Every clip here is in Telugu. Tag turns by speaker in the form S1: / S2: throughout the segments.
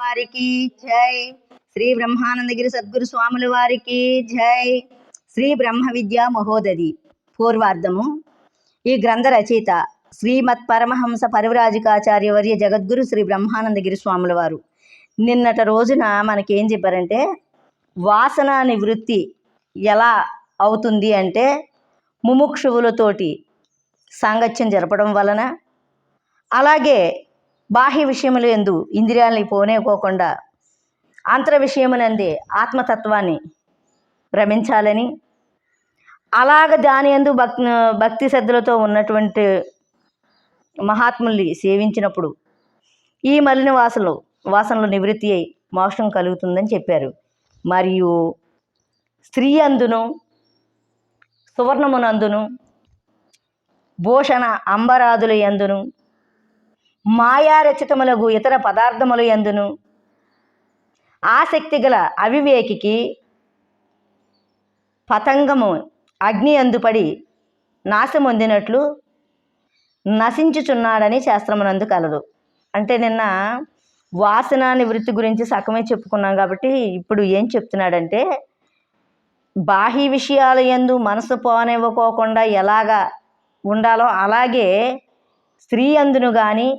S1: వారికి జై. శ్రీ బ్రహ్మానందగిరి సద్గురు స్వాముల వారికి జై. శ్రీ బ్రహ్మ విద్యా మహోదధి. పూర్వార్ధము. ఈ గ్రంథ రచయిత శ్రీమత్ పరమహంస పరివ్రాజకాచార్యవర్య జగద్గురు శ్రీ బ్రహ్మానందగిరి స్వాముల వారు నిన్నటి రోజున మనకేం చెప్పారంటే, వాసన నివృత్తి ఎలా అవుతుంది అంటే ముముక్షువులతోటి సాంగత్యం జరపడం వలన, అలాగే బాహ్య విషయములు యందు ఇంద్రియాలని పోనేకోకుండా అంతర విషయమునందే ఆత్మతత్వాన్ని రమించాలని, అలాగ దాని యందు భక్తి శ్రద్ధలతో ఉన్నటువంటి మహాత్ముల్ని సేవించినప్పుడు ఈ మలిన వాసనలు నివృత్తి అయి మోక్షం కలుగుతుందని చెప్పారు. మరియు స్త్రీ అందును సువర్ణమునందును భూషణ అంబరాదుల యందును మాయారచితములగు ఇతర పదార్థముల యందును ఆసక్తి గల అవివేకికి పతంగము అగ్ని అందుపడి నాశమొందినట్లు నశించుచున్నాడని శాస్త్రమునందు కలదు. అంటే నిన్న వాసన నివృత్తి గురించి సగమే చెప్పుకున్నాం కాబట్టి ఇప్పుడు ఏం చెప్తున్నాడంటే, బాహ్య విషయాల యందు మనసు పోనివ్వకోకుండా ఎలాగా ఉండాలో అలాగే స్త్రీ యందును కానీ,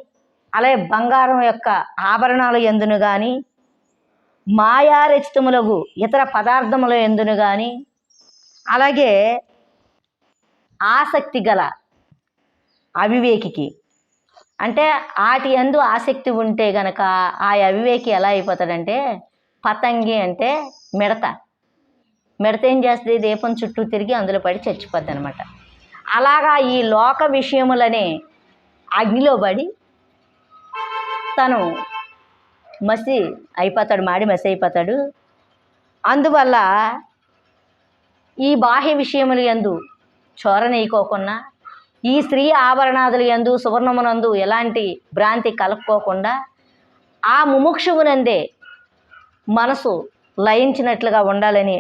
S1: అలాగే బంగారం యొక్క ఆభరణాల యందును కానీ, మాయారచితములకు ఇతర పదార్థముల యందును కానీ, అలాగే ఆసక్తి గల అవివేకికి, అంటే వాటి యందు ఆసక్తి ఉంటే గనక ఆ అవివేకి ఎలా అయిపోతాడంటే, పతంగి అంటే మిడత ఏం చేస్తుంది, దీపం చుట్టూ తిరిగి అందులో పడి చచ్చిపోద్ది అనమాట. అలాగా ఈ లోక విషయములనే అగ్నిలో పడి తను మాడి మసి అయిపోతాడు. అందువల్ల ఈ బాహ్య విషయముల యందు చోరనీయకోకుండా, ఈ స్త్రీ ఆభరణాదుల యందు సువర్ణమునందు ఎలాంటి భ్రాంతి కలుపుకోకుండా ఆ ముముక్షువునందే మనసు లయించినట్లుగా ఉండాలని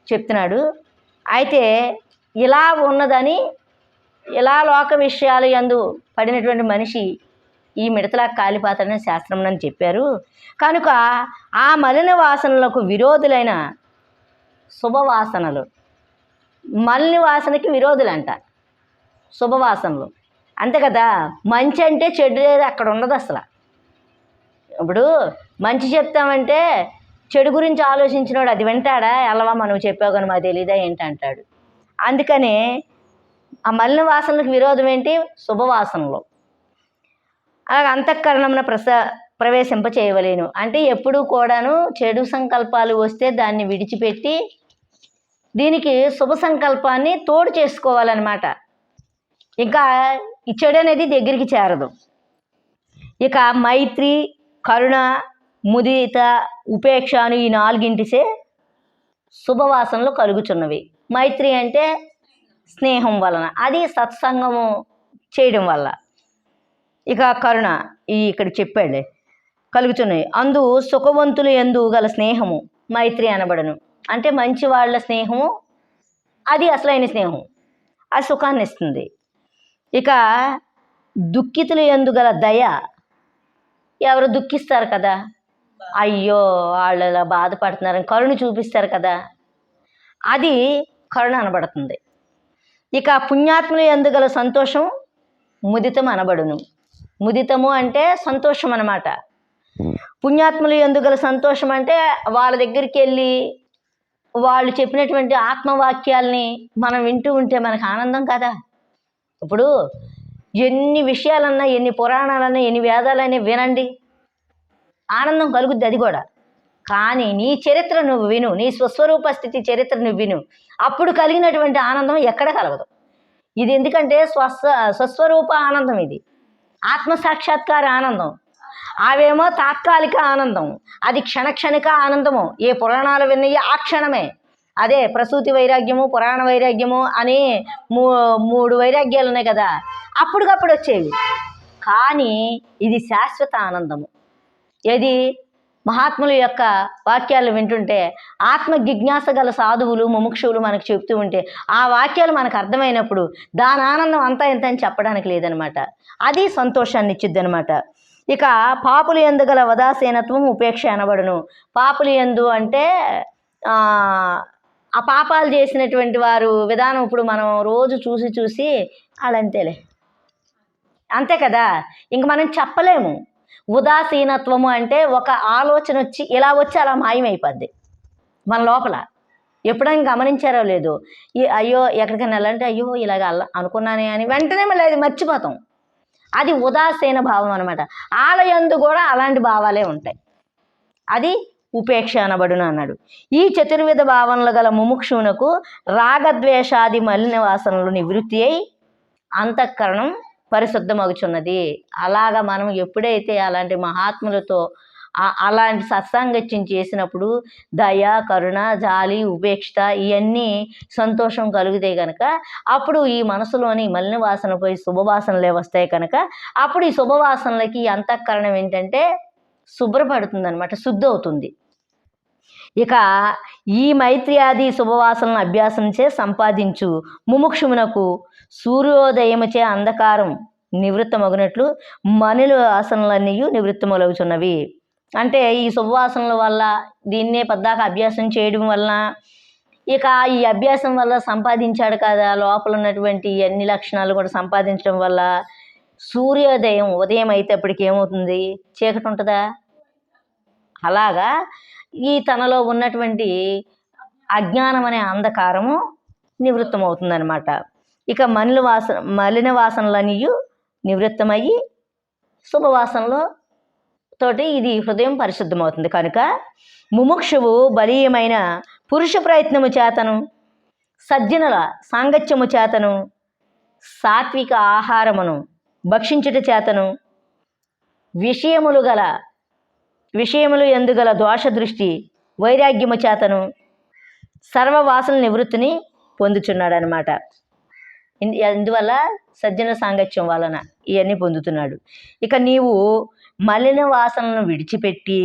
S1: చెప్తున్నాడు. అయితే ఇలా ఉన్నదని, ఇలా లోక విషయాల యందు పడినటువంటి మనిషి ఈ మిడతలా కాలిపోతాడని శాస్త్రమునని చెప్పారు. కనుక ఆ మలిన వాసనలకు విరోధులైన శుభవాసనలు, మలిన వాసనకి విరోధులంట శుభవాసనలు. అంతే కదా, మంచి అంటే చెడు లేదు, అక్కడ ఉండదు అసలు. ఇప్పుడు మంచి చెప్తామంటే చెడు గురించి ఆలోచించినవాడు అది వింటాడా? ఎల్లవా మనం చెప్పావు కానీ మాకు తెలీదా ఏంటంటాడు. అందుకని ఆ మలిన వాసనలకు విరోధం ఏంటి? శుభవాసనలు. అలాగే అంతఃకరణమున ప్రవేశింప చేయవలేను. అంటే ఎప్పుడూ కూడాను చెడు సంకల్పాలు వస్తే దాన్ని విడిచిపెట్టి దీనికి శుభ సంకల్పాన్ని తోడు చేసుకోవాలన్నమాట. ఇంకా ఈ చెడు అనేది దగ్గరికి చేరదు. ఇక మైత్రి, కరుణ, ముదిత, ఉపేక్షను ఈ నాలుగింటిసే శుభవాసనలు కలుగుచున్నవి. మైత్రి అంటే స్నేహం వలన, అది సత్సంగము చేయడం వల్ల. ఇక కరుణ ఇక్కడ చెప్పాడు కలుగుతున్నాయి. అందు సుఖవంతులు ఎందు గల స్నేహము మైత్రి అనబడను. అంటే మంచి వాళ్ళ స్నేహము అది అసలైన స్నేహం, అది సుఖాన్ని ఇస్తుంది. ఇక దుఃఖితులు ఎందు గల దయ, ఎవరు దుఃఖిస్తారు కదా, అయ్యో వాళ్ళు ఇలా బాధపడుతున్నారని కరుణ చూపిస్తారు కదా, అది కరుణ అనబడుతుంది. ఇక పుణ్యాత్ములు ఎందు గల సంతోషం ముదితం అనబడును. ముదితము అంటే సంతోషం అన్నమాట. పుణ్యాత్ములు ఎందు గల సంతోషం అంటే వాళ్ళ దగ్గరికి వెళ్ళి వాళ్ళు చెప్పినటువంటి ఆత్మవాక్యాల్ని మనం వింటూ ఉంటే మనకు ఆనందం కదా. ఇప్పుడు ఎన్ని విషయాలన్నా, ఎన్ని పురాణాలన్నా, ఎన్ని వేదాలన్నా వినండి, ఆనందం కలుగుద్ది అది కూడా. కానీ నీ చరిత్ర నువ్వు విను, నీ స్వస్వరూప స్థితి చరిత్ర నువ్వు విను, అప్పుడు కలిగినటువంటి ఆనందం ఎక్కడ కలగదు. ఇది ఎందుకంటే స్వస్వరూప ఆనందం, ఇది ఆత్మసాక్షాత్కార ఆనందం. అవేమో తాత్కాలిక ఆనందం, అది క్షణక్షణిక ఆనందము. ఏ పురాణాలు విన్నాయి ఆ క్షణమే. అదే ప్రసూతి వైరాగ్యము, పురాణ వైరాగ్యము అని మూడు వైరాగ్యాలు ఉన్నాయి కదా, అప్పటికప్పుడు వచ్చేవి. కానీ ఇది శాశ్వత ఆనందము. ఏది? మహాత్ముల యొక్క వాక్యాలు వింటుంటే, ఆత్మ జిజ్ఞాస గల సాధువులు ముముక్షువులు మనకు చెప్తూ ఉంటే ఆ వాక్యాలు మనకు అర్థమైనప్పుడు దాని ఆనందం అంతా ఎంత అని చెప్పడానికి లేదనమాట. అది సంతోషాన్ని ఇచ్చిద్ది అనమాట. ఇక పాపులు యందు గల ఉదాసీనత్వం ఉపేక్ష అనబడును. పాపులు యందు అంటే ఆ పాపాలు చేసినటువంటి వారు విధానం ఇప్పుడు మనం రోజు చూసి చూసి వాళ్ళంతేలే, అంతే కదా, ఇంక మనం చెప్పలేము. ఉదాసీనత్వము అంటే ఒక ఆలోచన వచ్చి ఇలా వచ్చి అలా మాయమైపోద్ది మన లోపల. ఎప్పుడైనా గమనించారో లేదో, అయ్యో ఎక్కడికైనా వెళ్ళాలంటే అయ్యో ఇలాగ అనుకున్నానే అని వెంటనే మళ్ళీ అది మర్చిపోతాం. అది ఉదాసీన భావం అనమాట. ఆలయందు కూడా అలాంటి భావాలే ఉంటాయి. అది ఉపేక్ష అనబడును అన్నాడు. ఈ చతుర్విధ భావనలు గల ముముక్షువునకు రాగద్వేషాది మలిన వాసనలు నివృత్తి అయి అంతఃకరణం పరిశుద్ధమగుచున్నది. అలాగా మనం ఎప్పుడైతే అలాంటి మహాత్ములతో అలాంటి సత్సాంగత్యం చేసినప్పుడు దయ, కరుణ, జాలి, ఉపేక్ష ఇవన్నీ సంతోషం కలుగుతాయి కనుక అప్పుడు ఈ మనసులోని మలిన వాసన పోయి శుభవాసనలే వస్తాయి కనుక అప్పుడు ఈ శుభవాసనలకి అంతఃకరణం ఏంటంటే శుభ్రపడుతుంది అనమాట, శుద్ధి అవుతుంది. ఇక ఈ మైత్ర్యాది శుభవాసనలను అభ్యాసంచే సంపాదించు ముముక్షుమునకు సూర్యోదయముచే అంధకారం నివృత్తమగునట్లు మనుల వాసనలన్నీ నివృత్తమవుతున్నవి. అంటే ఈ శుభవాసనల వల్ల దీన్నే పద్దాక అభ్యాసం చేయడం వలన ఇక ఈ అభ్యాసం వల్ల సంపాదించాడు కదా లోపల ఉన్నటువంటి అన్ని లక్షణాలు కూడా సంపాదించడం వల్ల సూర్యోదయం ఉదయం అయితేప్పటికి ఏమవుతుంది, చీకటి ఉంటుందా? అలాగా ఈ తనలో ఉన్నటువంటి అజ్ఞానం అనే అంధకారము నివృత్తమవుతుందన్నమాట. ఇక మలిన వాసనలన్నీ నివృత్తమయ్యి శుభవాసనలో తోటి ఇది హృదయం పరిశుద్ధమవుతుంది. కనుక ముముక్షువు బలీయమైన పురుష ప్రయత్నము చేతను సజ్జనుల సాంగత్యము చేతను సాత్విక ఆహారమును భక్షించుట చేతను విషయములు ఎందుగల దోష దృష్టి వైరాగ్యము చేతను సర్వవాసన నివృత్తిని పొందుచున్నాడు అనమాట. అందువల్ల సజ్జన సాంగత్యం వలన ఇవన్నీ పొందుతున్నాడు. ఇక నీవు మలిన వాసనను విడిచిపెట్టి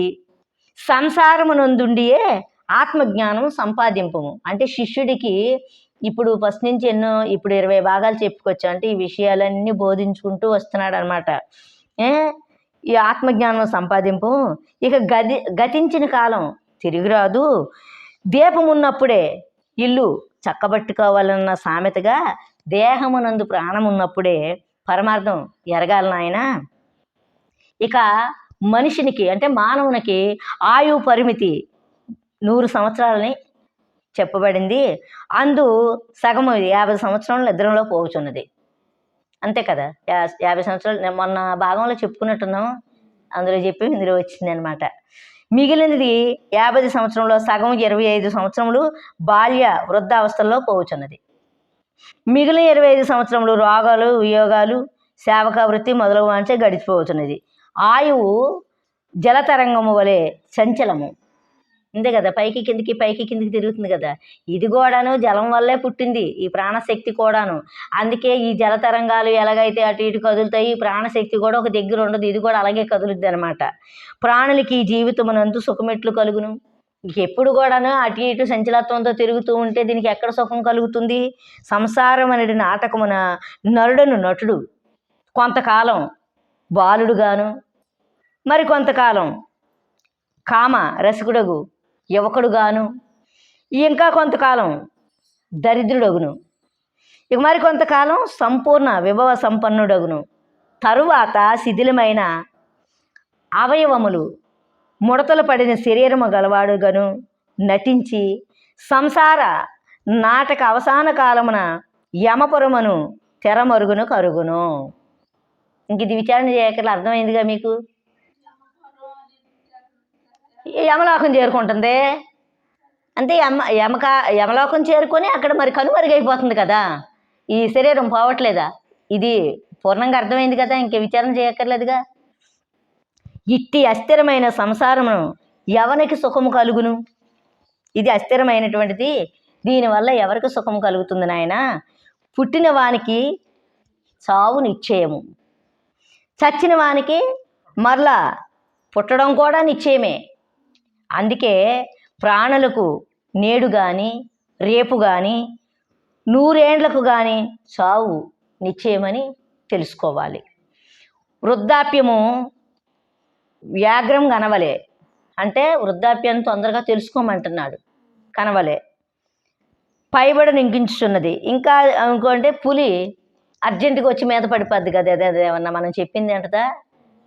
S1: సంసారమునందుండియే ఆత్మజ్ఞానం సంపాదింపము. అంటే శిష్యుడికి ఇప్పుడు ఫస్ట్ నుంచి ఇప్పుడు 20 భాగాలు చెప్పుకోవచ్చు. అంటే ఈ విషయాలన్నీ బోధించుకుంటూ వస్తున్నాడు అనమాట. ఈ ఆత్మజ్ఞానం సంపాదింపు. ఇక గతించిన కాలం తిరిగిరాదు, దీపం ఉన్నప్పుడే ఇల్లు చక్కబట్టుకోవాలన్న సామెతగా దేహమునందు ప్రాణం ఉన్నప్పుడే పరమార్థం ఎరగాలి నాయన. ఇక మనిషినికి అంటే మానవునికి ఆయు పరిమితి 100 సంవత్సరాలని చెప్పబడింది. అందు సగము 50 సంవత్సరాలు నిద్రలో పోవచ్చున్నది. అంతే కదా, 50 సంవత్సరాలు మొన్న భాగంలో చెప్పుకున్నట్టున్నాం, అందులో చెప్పి ఇందులో వచ్చింది అనమాట. మిగిలినది 50 సంవత్సరంలో సగం 25 సంవత్సరములు బాల్య వృద్ధావస్థల్లో పోవచ్చున్నది. మిగిలిన 25 సంవత్సరములు రోగాలు, వియోగాలు, సేవక వృత్తి మొదలగు వాంచే గడిచిపోవచ్చున్నది. ఆయువు జలతరంగము వలె చంచలము, అంతే కదా, పైకి కిందికి తిరుగుతుంది కదా. ఇది కూడాను జలం వల్లే పుట్టింది ఈ ప్రాణశక్తి కూడాను. అందుకే ఈ జలతరంగాలు ఎలాగైతే అటు ఇటు కదులుతాయి, ఈ ప్రాణశక్తి కూడా ఒక దగ్గర ఉండదు, ఇది కూడా అలాగే కదులుద్ది అనమాట. ప్రాణులకి ఈ జీవితమునందు సుఖమెట్లు కలుగును. ఎప్పుడు కూడాను అటు ఇటు సంచలత్వంతో తిరుగుతూ ఉంటే దీనికి ఎక్కడ సుఖం కలుగుతుంది? సంసారం అనేది నాటకమున నటుడు కొంతకాలం బాలుడుగాను, మరి కొంతకాలం కామ రసికుడగు యువకుడుగాను, ఇంకా కొంతకాలం దరిద్రుడగును, ఇక మరి కొంతకాలం సంపూర్ణ విభవ సంపన్నుడగును. తరువాత శిథిలమైన అవయవములు ముడతలు పడిన శరీరము గలవాడుగాను నటించి సంసార నాటక అవసాన కాలమున యమపురమును తెరమరుగును కరుగును. ఇంక ఇది విచారణ చేయకల అర్థమైందిగా మీకు. యమలోకం చేరుకుంటుంది అంటే యమలోకం చేరుకొని అక్కడ మరి కనుమరుగైపోతుంది కదా, ఈ శరీరం పోవట్లేదా? ఇది పూర్ణంగా అర్థమైంది కదా, ఇంకే విచారణ చేయక్కర్లేదుగా. ఇట్టి అస్థిరమైన సంసారమును ఎవరికి సుఖము కలుగును? ఇది అస్థిరమైనటువంటిది, దీనివల్ల ఎవరికి సుఖం కలుగుతుంది నాయన? పుట్టిన వానికి చావు నిశ్చయము, చచ్చిన వానికి మరలా పుట్టడం కూడా నిశ్చయమే. అందుకే ప్రాణులకు నేడు కానీ రేపు కానీ 100 ఏండ్లకు కానీ చావు నిశ్చయమని తెలుసుకోవాలి. వృద్ధాప్యము వ్యాఘ్రం కనవలే అంటే వృద్ధాప్యాన్ని తొందరగా తెలుసుకోమంటున్నాడు. కనవలే పైబడి నింకించుచున్నది. ఇంకా ఇంకోంటే పులి అర్జెంటుగా వచ్చి మీద పడిపోద్ది కదా, అదేమన్నా మనం చెప్పింది ఏంటదా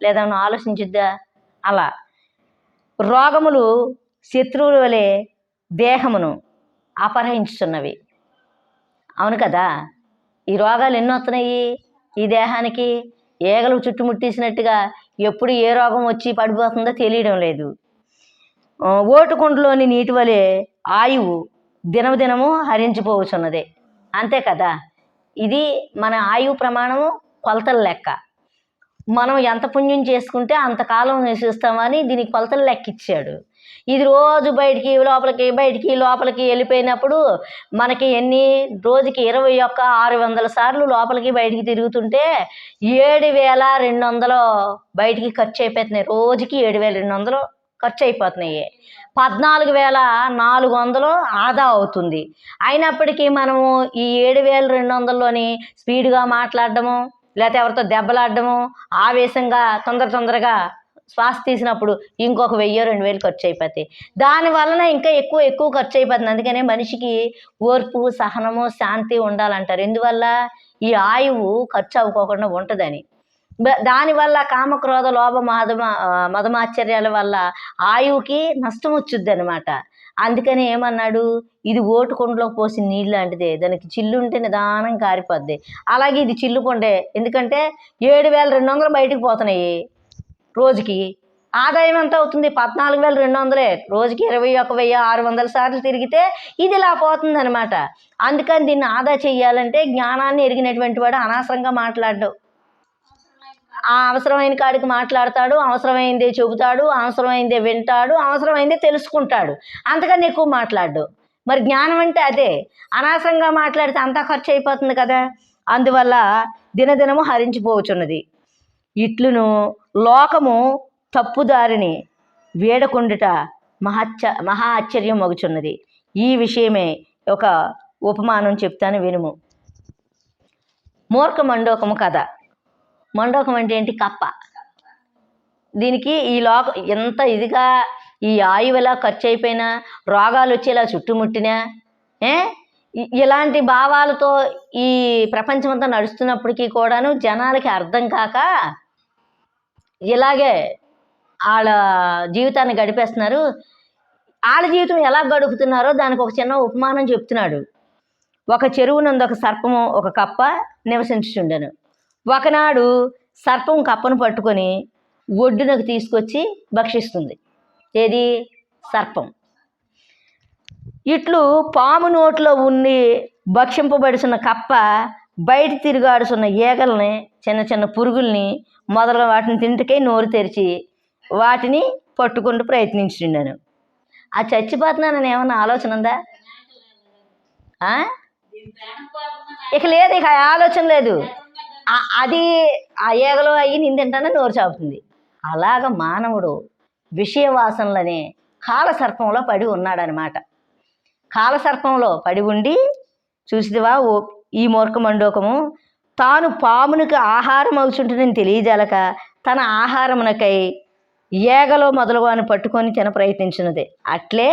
S1: లేదా ఆలోచించుద్దా? అలా రోగములు శత్రువుల వలె దేహమును అపహరించుతున్నవి. అవును కదా, ఈ రోగాలు ఎన్ని వస్తున్నాయి ఈ దేహానికి? ఏగలు చుట్టుముట్టేసినట్టుగా ఎప్పుడు ఏ రోగం వచ్చి పడిపోతుందో తెలియడం లేదు. ఓటుకుంటలోని నీటి వలె ఆయువు దినము హరించిపోవచ్చున్నది. అంతే కదా, ఇది మన ఆయువు ప్రమాణము కొలతల లెక్క. మనం ఎంత పుణ్యం చేసుకుంటే అంతకాలం నివసిస్తామని దీనికి కొలతలు లెక్కిచ్చాడు. ఇది రోజు బయటికి లోపలికి వెళ్ళిపోయినప్పుడు మనకి రోజుకి 21,600 సార్లు లోపలికి బయటికి తిరుగుతుంటే 7,200 బయటికి ఖర్చు అయిపోతున్నాయి. రోజుకి 7,200 ఖర్చు అయిపోతున్నాయి. 14,400 ఆదా అవుతుంది. అయినప్పటికీ మనము ఈ 7,200లోని స్పీడ్గా మాట్లాడడము, లేకపోతే ఎవరితో దెబ్బలాడడము, ఆవేశంగా తొందరగా శ్వాస తీసినప్పుడు ఇంకొక 1,000-2,000 ఖర్చు అయిపోతాయి. దానివలన ఇంకా ఎక్కువ ఖర్చు అయిపోతుంది. అందుకనే మనిషికి ఓర్పు, సహనము, శాంతి ఉండాలంటారు. ఎందువల్ల? ఈ ఆయువు ఖర్చు అవ్వకోకుండా ఉంటుందని. దానివల్ల కామక్రోధ లోభ మదమాశ్చర్యాల వల్ల ఆయువుకి నష్టం వచ్చుద్ది అనమాట. అందుకని ఏమన్నాడు, ఇది ఓటుకుండలోకి పోసిన నీళ్ళు లాంటిదే, దానికి చిల్లు ఉంటే నిదానం కారిపోద్ది. అలాగే ఇది చిల్లుకుండే, ఎందుకంటే 7,200 బయటకు పోతున్నాయి రోజుకి. ఆదాయం ఎంత అవుతుంది? 14,200. రోజుకి 21,600 సార్లు తిరిగితే ఇది ఇలా పోతుంది అనమాట. అందుకని దీన్ని ఆదా చెయ్యాలంటే జ్ఞానాన్ని ఎరిగినటువంటి వాడు అనవసరంగా మాట్లాడ్డు. ఆ అవసరమైన కాడికి మాట్లాడతాడు, అవసరమైందే చెబుతాడు, అవసరమైందే వింటాడు, అవసరమైందే తెలుసుకుంటాడు. అంతకన్నా ఎక్కువ మాట్లాడు. మరి జ్ఞానం అంటే అదే. అనవసరంగా మాట్లాడితే అంతా ఖర్చు అయిపోతుంది కదా. అందువల్ల దినదినము హరించిపోవచ్చున్నది. ఇట్లును లోకము తప్పుదారిని వేడకుండుట మహా ఆశ్చర్యం మగుచున్నది. ఈ విషయమే ఒక ఉపమానం చెప్తాను వినుము. మూర్ఖ మండోకము కథ. మండోకం అంటే ఏంటి? కప్ప. దీనికి ఈ లోకం ఎంత ఇదిగా ఈ ఆయువు ఎలా ఖర్చు అయిపోయినా, రోగాలు వచ్చేలా చుట్టుముట్టినా, ఇలాంటి భావాలతో ఈ ప్రపంచమంతా నడుస్తున్నప్పటికీ కూడాను జనాలకి అర్థం కాక ఇలాగే వాళ్ళ జీవితాన్ని గడిపేస్తున్నారు. వాళ్ళ జీవితం ఎలా గడుపుతున్నారో దానికి ఒక చిన్న ఉపమానం చెప్తున్నాడు. ఒక చెరువునందు ఒక సర్పము ఒక కప్ప నివసించుచుండెను. ఒకనాడు సర్పం కప్పను పట్టుకొని ఒడ్డునకు తీసుకొచ్చి భక్షిస్తుంది. ఏది? సర్పం. ఇట్లు పాము నోట్లో ఉండి భక్షింపబడుతున్న కప్ప బయట తిరుగాడుతున్న ఈగల్ని, చిన్న పురుగుల్ని మొదలైన వాటిని తింటకై నోరు తెరిచి వాటిని పట్టుకుంటూ ప్రయత్నించుండాను. ఆ చచ్చిపోతున్నానని ఏమన్నా ఆలోచన ఉందా? ఇక లేదు, ఇక ఆలోచన లేదు. అది ఆ ఈగలో అయ్యి నిందింటానే నోరు చాపుతుంది. అలాగ మానవుడు విషయవాసనలనే కాలసర్పంలో పడి ఉన్నాడనమాట. కాలసర్పంలో పడి ఉండి చూసిదివా ఈ మూర్ఖ మండోకము తాను పామునికి ఆహారం అవుచుంటుందని తెలియజాలక తన ఆహారమునకై ఏగలో మొదలుగాను పట్టుకొని తిన ప్రయత్నించినది. అట్లే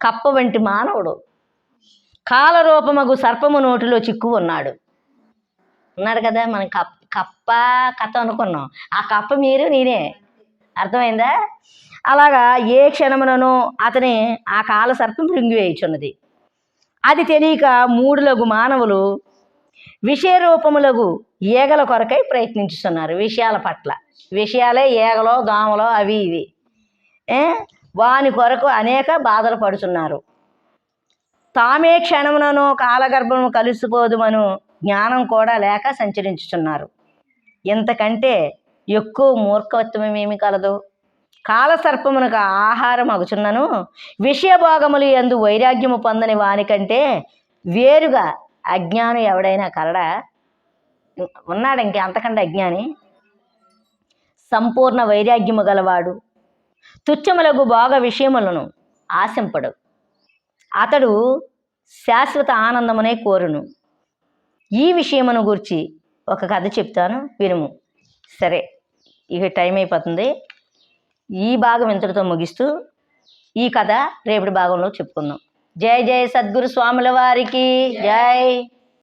S1: కప్ప వంటి మానవుడు కాలరూపమగు సర్పము నోటిలో చిక్కు ఉన్నాడు కదా. మనం కప్ప కథ అనుకున్నాం, ఆ కప్ప మీరు నేనే. అర్థమైందా? అలాగా ఏ క్షణమునను అతని ఆ కాల సర్పం మృంగివేయుచున్నది. అది తెలియక మూడులగు మానవులు విషయరూపములగు ఈగల కొరకై ప్రయత్నించుతున్నారు. విషయాల పట్ల, విషయాలే ఈగలో దోమలో అవి ఇవి, వాని కొరకు అనేక బాధలు పడుతున్నారు. తామే క్షణమునను కాలగర్భము కలిసిపోదుమను జ్ఞానం కూడా లేక సంచరించుచున్నారు. ఇంతకంటే ఎక్కువ మూర్ఖత్వమేమి కలదు? కాలసర్పమునకు ఆహారం అగుచున్నను విషయభోగములు యందు వైరాగ్యము పొందని వానికంటే వేరుగా అజ్ఞానం ఎవడైనా కలడా? ఉన్నాడు ఇంకే అంతకంటే అజ్ఞాని? సంపూర్ణ వైరాగ్యము గలవాడు తుచ్చములకు భోగ విషయములను ఆశింపడు. అతడు శాశ్వత ఆనందమునే కోరును. ఈ విషయమును గురించి ఒక కథ చెప్తాను వినుము. సరే, ఇక టైం అయిపోతుంది. ఈ భాగం ఇంతటితో ముగిస్తూ ఈ కథ రేపటి భాగంలో చెప్పుకుందాం. జై జై సద్గురు స్వాముల వారికి జై.